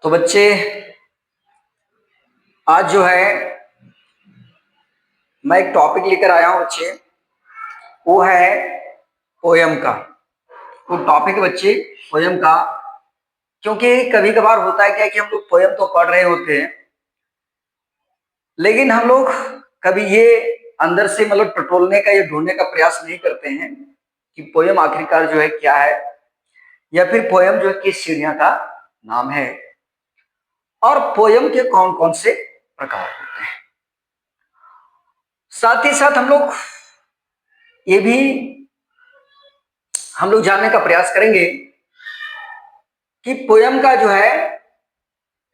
तो बच्चे आज जो है मैं एक टॉपिक लेकर आया हूं बच्चे। वो है पोयम का। वो टॉपिक बच्चे पोयम का, क्योंकि कभी कभार होता है क्या कि हम लोग पोयम तो पढ़ रहे होते हैं, लेकिन हम लोग कभी ये अंदर से मतलब टटोलने का या ढूंढने का प्रयास नहीं करते हैं कि पोयम आखिरकार जो है क्या है, या फिर पोयम जो है किस चिड़िया का नाम है, और पोयम के कौन कौन से प्रकार होते हैं। साथ ही साथ ये भी हम लोग जानने का प्रयास करेंगे कि पोयम का जो है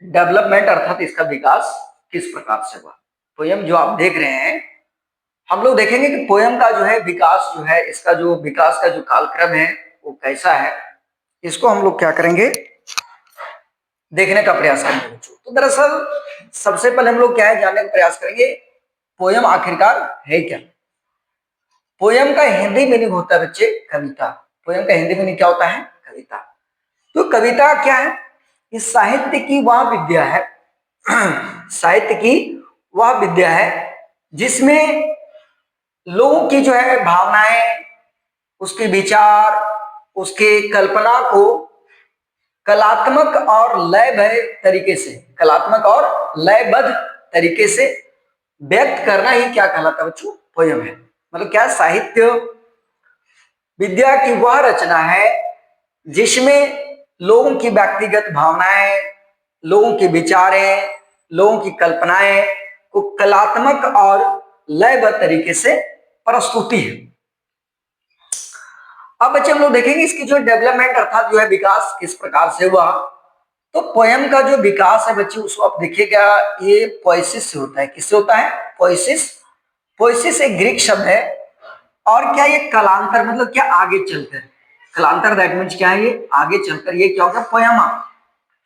डेवलपमेंट अर्थात इसका विकास किस प्रकार से हुआ। पोयम जो आप देख रहे हैं, हम लोग देखेंगे कि पोयम का जो है विकास जो है, इसका जो विकास का जो कालक्रम है वो कैसा है, इसको हम लोग क्या करेंगे, देखने का प्रयास करेंगे बच्चों। तो दरअसल सबसे पहले हम लोग क्या है जानने का प्रयास करेंगे पोयम आखिरकार है क्या। पोयम का हिंदी मीनिंग होता है बच्चे कविता। पोयम का हिंदी मीनिंग क्या होता है? कविता। तो कविता क्या है? इस साहित्य की वह विद्या है साहित्य की वह विद्या है जिसमें लोगों की जो है भावनाएं, उसके विचार, उसके कल्पना को कलात्मक और लयबद्ध तरीके से व्यक्त करना ही क्या कहलाता है बच्चों? पोयम है। मतलब क्या? साहित्य विद्या की वह रचना है जिसमें लोगों की व्यक्तिगत भावनाएं, लोगों के विचारें, लोगों की कल्पनाएं को कलात्मक और लयबद्ध तरीके से प्रस्तुति है। अब बच्चे हम लोग देखेंगे इसकी जो डेवलपमेंट अर्थात जो है विकास किस प्रकार से हुआ। तो पोयम का जो विकास है बच्चे, उसको आप देखिएगा, ये पोएसिस से होता है। किससे होता है? पोएसिस। पोएसिस एक ग्रीक शब्द है, और क्या ये कलांतर मतलब क्या? आगे चलकर। कलांतर दैट मीन्स क्या है? ये आगे चलकर। ये क्या हो गया? पोयमा।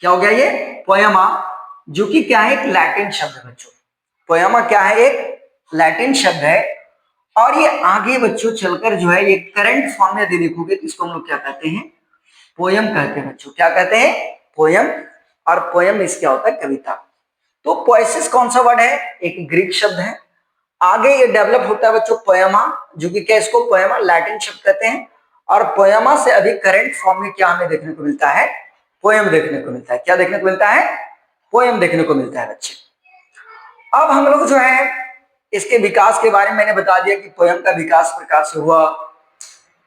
क्या हो गया? ये पोयमा, जो कि क्या है? एक लैटिन शब्द है बच्चों। पोयमा क्या है? एक लैटिन शब्द है, और ये आगे बच्चों चलकर जो है ये करंट फॉर्म में देखोगे तो इसको हम लोग क्या कहते हैं? पोयम कहते हैं बच्चों। क्या कहते हैं? पोयम। और पोयम इस क्या होता है? कविता। तो पोएसिस कौन सा वर्ड है? एक ग्रीक शब्द है। आगे ये डेवलप होता है बच्चों पोयमा, जो कि क्या, इसको पोयमा लैटिन शब्द कहते हैं। और पोयमा से अभी करंट फॉर्म में क्या हमें देखने को मिलता है? पोयम देखने को मिलता है। क्या देखने को मिलता है? पोयम देखने को मिलता है बच्चे। अब हम लोग जो है इसके विकास के बारे में मैंने बता दिया कि पोयम का विकास प्रकार से हुआ।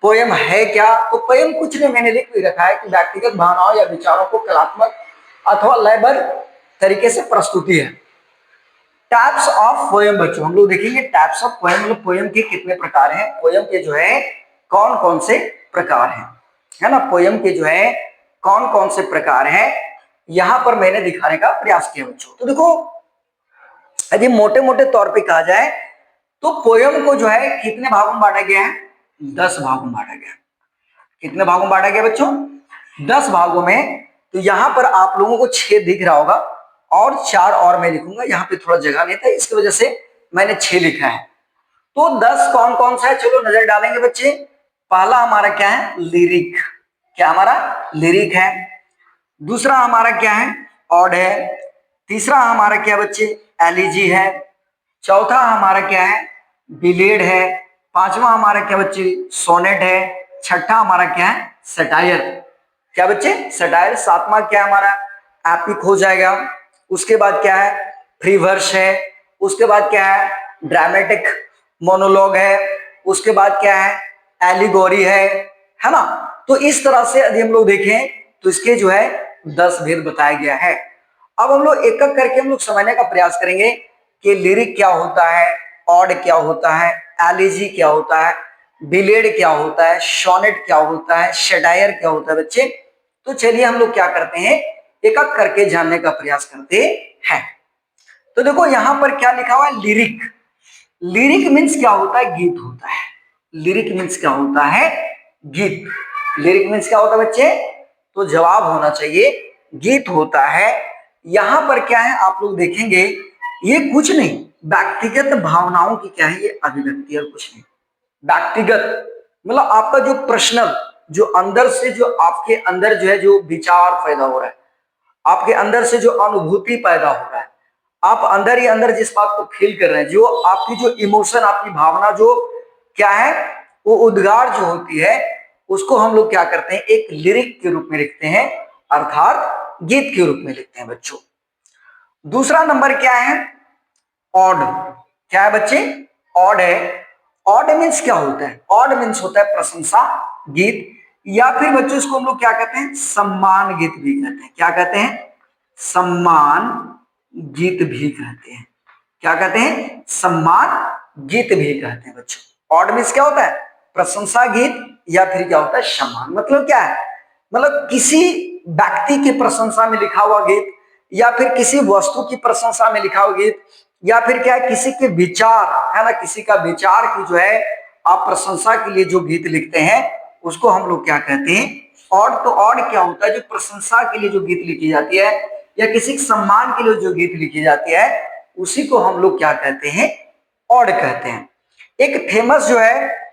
पोयम है क्या? तो पोयम कुछ नहीं, मैंने लिख भी रखा है कि व्यक्तिगत भावनाओं या विचारों को कलात्मक अथवा लयबद्ध तरीके से प्रस्तुति है। टाइप्स ऑफ पोयम बच्चों हम लोग देखेंगे। टाइप्स ऑफ पोयम मतलब पोयम के कितने प्रकार हैं, पोयम के जो है कौन कौन से प्रकार हैं, है ना। पोयम के जो है कौन कौन से प्रकार हैं, यहां पर मैंने दिखाने का प्रयास किया बच्चों। तो देखो, यदि मोटे मोटे तौर पे कहा जाए तो पोयम को जो है कितने भागों में बांटा गया है? 10 भागों में बांटा गया। कितने भागों में बांटा गया बच्चों? 10 भागों में। तो यहां पर आप लोगों को 6 दिख रहा होगा, और 4 और मैं लिखूंगा। यहाँ पे थोड़ा जगह नहीं था, इसकी वजह से मैंने 6 लिखा है। तो 10 कौन कौन सा है, चलो नजर डालेंगे बच्चे। पहला हमारा क्या है? लिरिक। क्या हमारा? लिरिक है। दूसरा हमारा क्या है? ऑड है। तीसरा हमारा क्या बच्चे? एलिजी है। चौथा हमारा क्या है? बिलेड है। पांचवा हमारा क्या बच्चे? सोनेट है। छठा हमारा क्या है? सटायर। क्या बच्चे? सटायर। सातवां क्या है हमारा? एपिक हो जाएगा। उसके बाद क्या है? फ्री वर्स है। उसके बाद क्या है? ड्रामेटिक मोनोलॉग है। उसके बाद क्या है? एलिगोरी है ना। तो इस तरह से यदि हम लोग देखें तो इसके जो है 10 भेद बताया गया है। अब हम लोग एक एक करके हम लोग समझने का प्रयास करेंगे कि लिरिक क्या होता है, ऑड क्या होता है, एलिजी क्या होता है, बिलेड क्या होता है, सोनेट क्या होता है, शेडायर क्या होता है बच्चे। तो चलिए हम लोग क्या करते हैं, एक एक करके जानने का प्रयास करते हैं। तो देखो यहां पर क्या लिखा हुआ है? लिरिक। लिरिक मीन्स क्या होता है? गीत होता है। लिरिक मीन्स क्या होता है? गीत। लिरिक मीन्स क्या होता है बच्चे? तो जवाब होना चाहिए गीत होता है। यहां पर क्या है आप लोग देखेंगे, ये कुछ नहीं, व्यक्तिगत भावनाओं की क्या है, ये अभिव्यक्ति और कुछ नहीं। व्यक्तिगत मतलब आपका जो पर्सनल, जो अंदर से, जो आपके अंदर जो है जो विचार पैदा हो रहा है, आपके अंदर से जो अनुभूति पैदा हो रहा है, आप अंदर ही अंदर जिस बात को फील कर रहे हैं, जो आपकी जो इमोशन, आपकी भावना जो क्या है, वो उद्गार जो होती है, उसको हम लोग क्या करते हैं, एक लिरिक के रूप में लिखते हैं, अर्थात गीत के रूप में लिखते हैं बच्चों। दूसरा नंबर क्या है, ऑड। क्या है बच्चे, ऑड है। ऑड मीन्स क्या होता है, ऑड मीन्स होता है प्रशंसा गीत, या फिर बच्चों इसको हम लोग क्या कहते हैं, सम्मान गीत भी कहते हैं। क्या कहते हैं, सम्मान गीत भी कहते हैं। क्या कहते हैं, सम्मान गीत भी कहते हैं बच्चों। ऑड मीन्स क्या होता है, प्रशंसा गीत, या फिर क्या होता है, सम्मान। मतलब क्या है, मतलब किसी व्यक्ति की प्रशंसा में लिखा हुआ गीत, या फिर किसी वस्तु की प्रशंसा में लिखा हुआ गीत, या फिर क्या है, किसी के विचार है ना, किसी का विचार की जो है आप प्रशंसा के लिए जो गीत लिखते हैं, उसको हम लोग क्या कहते हैं, ऑड। तो ऑड क्या होता है, जो प्रशंसा के लिए जो गीत लिखी जाती है, या किसी सम्मान के लिए जो गीत लिखी जाती है, उसी को हम लोग क्या कहते हैं, ऑड कहते हैं। एक फेमस जो है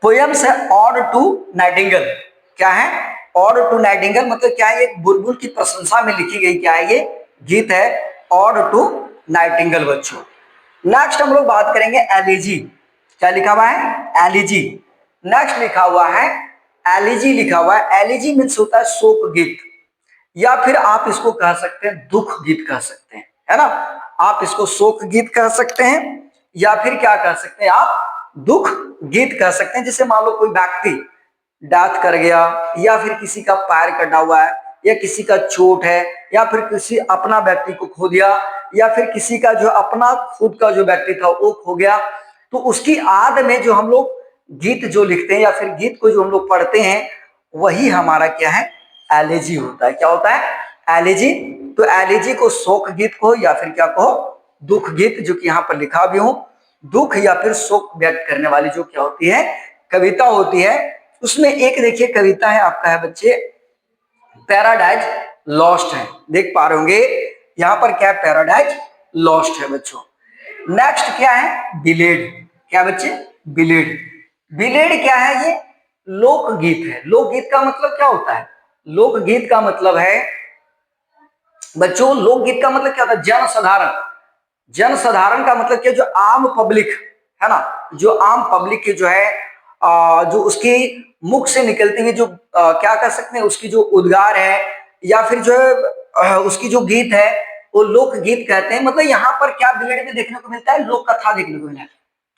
पोयम्स है ऑड टू नाइटिंगेल। क्या है, ऑड टू नाइटिंगेल, मतलब क्या है, एक बुलबुल की प्रशंसा में लिखी गई क्या है, ये गीत है, ऑड टू नाइटिंगेल बच्चों। नेक्स्ट हम लोग बात करेंगे एलिजी। क्या लिखा हुआ है, एलिजी। नेक्स्ट लिखा हुआ है एलिजी, लिखा हुआ है। एलिजी मीन्स होता है शोक गीत, या फिर आप इसको कह सकते हैं दुख गीत कह सकते हैं, है ना। आप इसको शोक गीत कह सकते हैं, या फिर क्या कह सकते हैं, आप दुख गीत कह सकते हैं। जैसे मान लो कोई व्यक्ति डेथ कर गया, या फिर किसी का पैर कटा हुआ है, या किसी का चोट है, या फिर किसी अपना व्यक्ति को खो दिया, या फिर किसी का जो अपना खुद का जो व्यक्ति था वो खो गया, तो उसकी याद में जो हम लोग गीत जो लिखते हैं, या फिर गीत को जो हम लोग पढ़ते हैं, वही हमारा क्या है, एलिजी होता है। क्या होता है, एलिजी। तो एलिजी को शोक गीत कहो, या फिर क्या कहो, दुख गीत, जो कि यहाँ पर लिखा भी हूं। दुख या फिर शोक व्यक्त करने वाली जो क्या होती है, कविता होती है। उसमें एक देखिए कविता है आपका है बच्चे, पैराडाइज लॉस्ट है। देख पा रहे होंगे यहाँ पर क्या, पैराडाइज लॉस्ट है बच्चों। नेक्स्ट क्या है, बिलेड। क्या बच्चे, बिलेड। बिलेड क्या है, ये लोकगीत है। लोकगीत का मतलब क्या होता है, लोकगीत का मतलब है बच्चों, लोकगीत का मतलब क्या होता है, जनसाधारण। जनसाधारण का मतलब क्या, जो आम पब्लिक है ना, जो आम पब्लिक की जो है जो उसकी मुख से निकलती हुई जो क्या कर सकते हैं, उसकी जो उद्गार है, या फिर जो है उसकी जो गीत है, वो लोक गीत कहते हैं। मतलब यहाँ पर क्या बिलेड में देखने को मिलता है, लोक कथा देखने को मिला।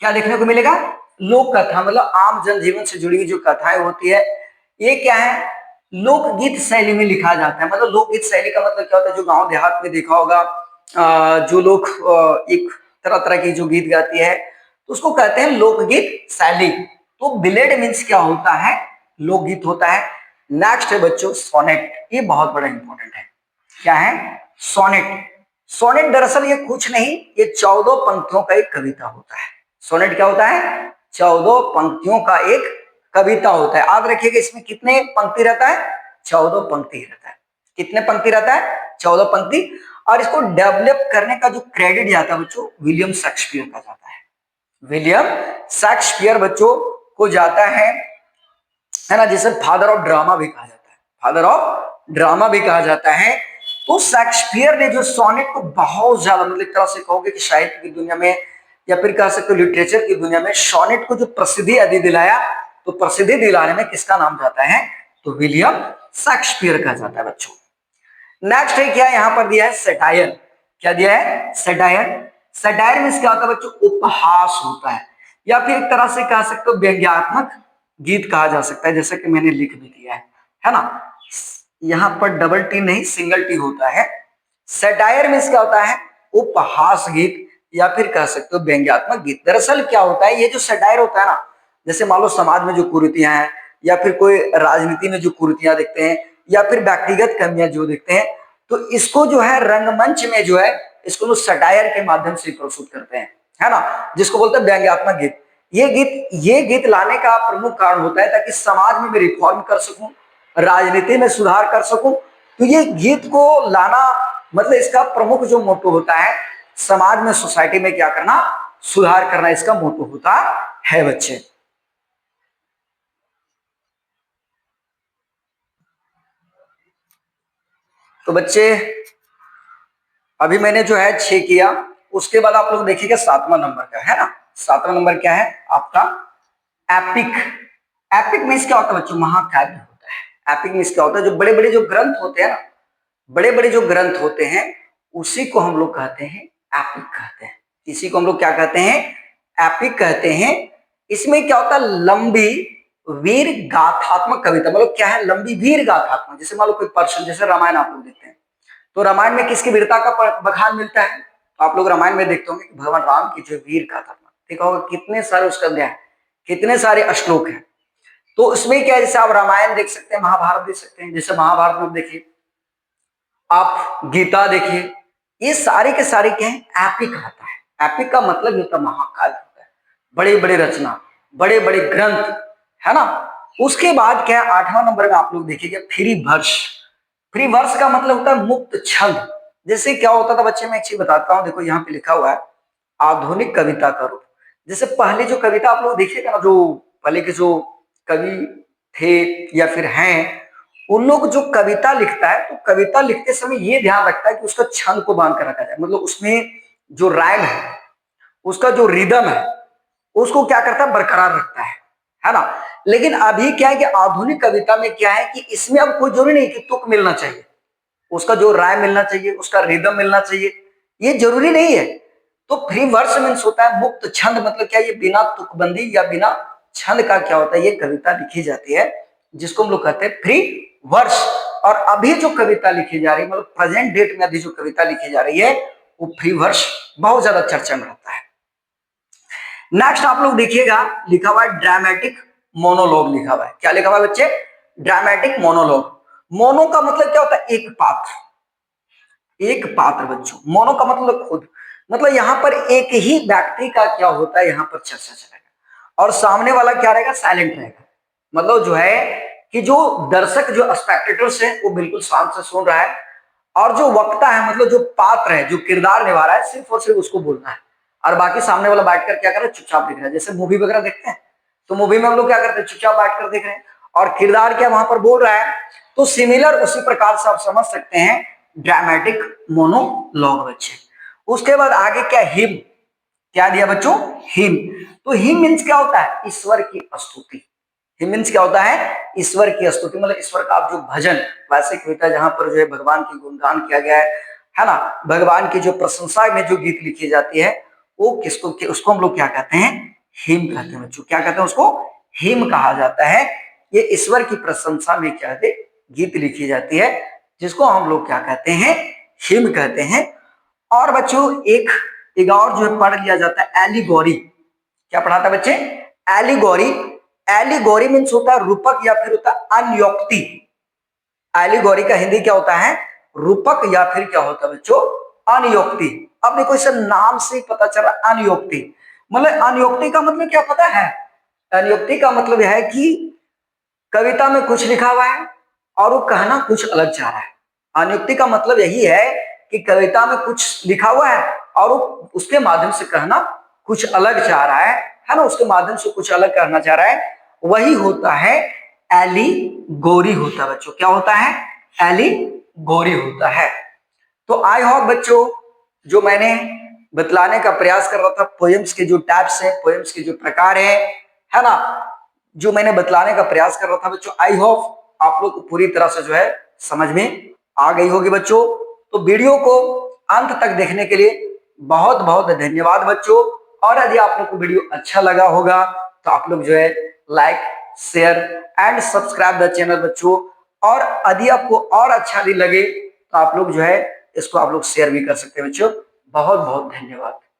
क्या देखने को मिलेगा, लोक कथा, मतलब आम जनजीवन से जुड़ी हुई जो कथाएं होती है, ये क्या है, लोकगीत शैली में लिखा जाता है। मतलब लोकगीत शैली का मतलब क्या होता है, जो गांव देहात में देखा होगा जो लोग एक तरह तरह की जो गीत गाती है, तो उसको कहते हैं लोकगीत शैली। तो बिलेड मीन्स क्या होता है, लोकगीत होता है। नेक्स्ट है बच्चों सोनेट। ये बहुत बड़ा इंपॉर्टेंट है। क्या है, सोनेट। सोनेट दरअसल ये कुछ नहीं, ये 14 पंक्तियों का एक कविता होता है। सोनेट क्या होता है, 14 पंक्तियों का एक कविता होता है। याद रखिएगा इसमें कितने पंक्ति रहता है, 14 पंक्ति रहता है। कितने पंक्ति रहता है, 14 पंक्ति। और इसको डेवलप करने का जो क्रेडिट जाता है बच्चों, विलियम शेक्सपियर का जाता है। विलियम शेक्सपियर बच्चों को जाता है ना, जिसे फादर ऑफ ड्रामा भी कहा जाता है। फादर ऑफ ड्रामा भी कहा जाता है। तो शेक्सपियर ने जो सोनेट को बहुत ज्यादा, मतलब एक तरह से कहोगे कि साहित्य की दुनिया में, या फिर कह सकते हो लिटरेचर की दुनिया में, सोनेट को जो प्रसिद्धि आदि दिलाया, तो प्रसिद्धि दिलाने में किसका नाम जाता है, तो विलियम शेक्सपियर का जाता है बच्चों। नेक्स्ट है क्या, यहां पर दिया है सेटायर। क्या दिया है, सेटायर। सेटायर में क्या होता है बच्चों, उपहास होता है, या फिर एक तरह से कह सकते हो व्यंग्यात्मक गीत कहा जा सकता है, जैसे कि मैंने लिख भी दिया है ना। यहां पर डबल टी नहीं, सिंगल टी होता है। सेटायर में क्या होता है, उपहास गीत, या फिर कह सकते हो व्यंग्यात्मक गीत। दरअसल क्या होता है, ये जो सेटायर होता है ना, जैसे मान लो समाज में जो कुरीतियां हैं, या फिर कोई राजनीति में जो कुरीतियां देखते हैं, या फिर व्यक्तिगत कमियां जो देखते हैं, तो इसको जो है रंगमंच में जो है, इसको लोग सटायर के माध्यम से प्रस्तुत करते हैं, है ना, जिसको बोलते हैं व्यंग्यात्मक गीत। ये गीत लाने का प्रमुख कारण होता है ताकि समाज में मैं रिफॉर्म कर सकूं, राजनीति में सुधार कर सकूं। तो ये गीत को लाना, मतलब इसका प्रमुख जो मोटो होता है, समाज में, सोसाइटी में क्या करना, सुधार करना, इसका मोटो होता है बच्चे। तो बच्चे अभी मैंने जो है 6 किया, उसके बाद आप लोग देखिएगा 7वां नंबर का है ना। 7वां नंबर क्या है आपका? एपिक। एपिक मीन्स क्या होता है बच्चों? महाकाव्य होता है। एपिक मीन्स क्या होता है? जो बड़े बड़े जो ग्रंथ होते हैं ना, बड़े बड़े जो ग्रंथ होते हैं उसी को हम लोग कहते हैं एपिक कहते हैं। इसी को हम लोग क्या कहते हैं? एपिक कहते हैं। इसमें क्या होता है? लंबी वीर गाथात्मक कविता। मतलब क्या है? लंबी वीर गाथात्मक। जैसे मान लो कोई पर्सन, जैसे रामायण आप लोग देखते हैं, तो रामायण में किसकी वीरता का बखान मिलता है? तो आप लोग रामायण में देखते होंगे कि भगवान राम की जो वीर गाथा, देखा होगा कितने सारे उसका अध्याय, कितने सारे श्लोक हैं। तो उसमें क्या है? जैसे आप रामायण देख सकते हैं, महाभारत देख सकते हैं। जैसे महाभारत में देखिए, आप गीता देखिए, ये सारे के सारे क्या है? एपिक रहता है। एपिक का मतलब होता है महाकाव्य होता है, बड़े बड़े रचना, बड़े बड़े ग्रंथ, है ना। उसके बाद क्या है? 8वां नंबर में आप लोग देखिएगा फ्री वर्स। फ्री वर्स का मतलब होता है मुक्त छंद। जैसे क्या होता था बच्चे, मैं एक चीज बताता हूँ, देखो यहाँ पे लिखा हुआ है आधुनिक कविता का रूप। जैसे पहले जो कविता आप लोग देखिएगा ना, जो पहले के जो कवि थे या फिर हैं, उन लोग जो कविता लिखता है तो कविता लिखते समय ये ध्यान रखता है कि उसका छंद को बांध कर रखा जाए। मतलब उसमें जो राइम है, उसका जो रिदम है, उसको क्या करता है? बरकरार रखता है ना। लेकिन अभी क्या है कि आधुनिक कविता में क्या है कि इसमें अब कोई जरूरी नहीं कि तुक मिलना चाहिए, उसका जो राय मिलना चाहिए, उसका रिदम मिलना चाहिए, ये जरूरी नहीं है। तो फ्री वर्स मीन्स होता है मुक्त छंद। मतलब क्या? ये बिना तुकबंदी या बिना छंद का क्या होता है? ये कविता लिखी जाती है, जिसको हम लोग कहते हैं फ्री वर्स। और अभी जो कविता लिखी जा रही है, मतलब प्रेजेंट डेट में अभी जो कविता लिखी जा रही है, वो फ्री वर्स बहुत ज्यादा चर्चा में रहता है। नेक्स्ट आप लोग देखिएगा, लिखा हुआ है ड्रामेटिक मोनोलॉग। लिखा हुआ है, क्या लिखा हुआ है बच्चे? Dramatic monologue. मोनो का मतलब क्या होता है? एक पात्र। एक पात्र बच्चों, मोनो का मतलब खुद। मतलब यहां पर एक ही व्यक्ति का क्या होता है? यहां पर चर्चा चलेगा और सामने वाला क्या रहेगा? साइलेंट रहेगा। मतलब जो है कि जो दर्शक, जो स्पेक्टेटर्स है, वो बिल्कुल शांत से सुन रहा है, और जो वक्ता है, मतलब जो पात्र है, जो किरदार निभा रहा है, सिर्फ और सिर्फ उसको बोलना है, और बाकी सामने वाला बैठकर क्या कर रहा है? चुपचाप देख रहा है। जैसे मूवी वगैरह देखते हैं, तो मूवी में हम लोग क्या करते हैं? चुपचाप बैठकर देख रहे हैं, और किरदार क्या वहां पर बोल रहा है। तो सिमिलर उसी प्रकार से आप समझ सकते हैं ड्रामेटिक मोनोलॉग बच्चे। उसके बाद आगे क्या? हिम। क्या दिया बच्चों? हिम। तो हिम मीन्स क्या होता है? ईश्वर की स्तुति। हिम मीन्स क्या होता है? ईश्वर की स्तुति। मतलब ईश्वर का आप जो भजन, वैसे कविता जहां पर जो है भगवान की गुणगान किया गया है ना, भगवान की जो प्रशंसा में जो गीत लिखी जाती है, वो किसको, उसको हम लोग क्या कहते हैं? हिम कहते हैं बच्चों। क्या कहते हैं उसको? हिम कहा जाता है। ये ईश्वर की प्रशंसा में क्या है? गीत लिखी जाती है, जिसको हम लोग क्या कहते हैं? हिम कहते हैं। और बच्चों एक और जो है पढ़ लिया जाता है एलिगोरी। क्या पढ़ाता है बच्चे? एलिगोरी। एलिगोरी मीन्स होता है रूपक या फिर होता है अन्योक्ति। एलिगोरी का हिंदी क्या होता है? रूपक या फिर क्या होता है बच्चों? अनियोक्ति। अब देखो इसे नाम से ही पता चला, अनियोक्ति। मतलब अनियोक्ति का मतलब क्या पता है? अनियोक्ति का मतलब यह है कि कविता में कुछ लिखा हुआ है और वो कहना कुछ अलग चाह रहा है। अनियोक्ति का मतलब यही है कि कविता में कुछ लिखा हुआ है और वो उसके माध्यम से कहना कुछ अलग चाह रहा है ना, उसके माध्यम से कुछ अलग कहना चाह रहा है, वही होता है एलिगोरी होता है बच्चों। क्या होता है? एलिगोरी होता है। तो आई होप बच्चों, जो मैंने बतलाने का प्रयास कर रहा था, पोएम्स के जो टाइप्स है, पोएम्स के जो प्रकार है ना, जो मैंने बतलाने का प्रयास कर रहा था बच्चों, आई होप आप लोग को पूरी तरह से जो है समझ में आ गई होगी बच्चों। तो वीडियो को अंत तक देखने के लिए बहुत बहुत धन्यवाद बच्चों। और यदि आप लोग को वीडियो अच्छा लगा होगा तो आप लोग जो है like, share and subscribe the channel बच्चों। और यदि आपको और अच्छा नहीं लगे तो आप लोग जो है इसको आप लोग शेयर भी कर सकते हैं बच्चों। बहुत बहुत धन्यवाद।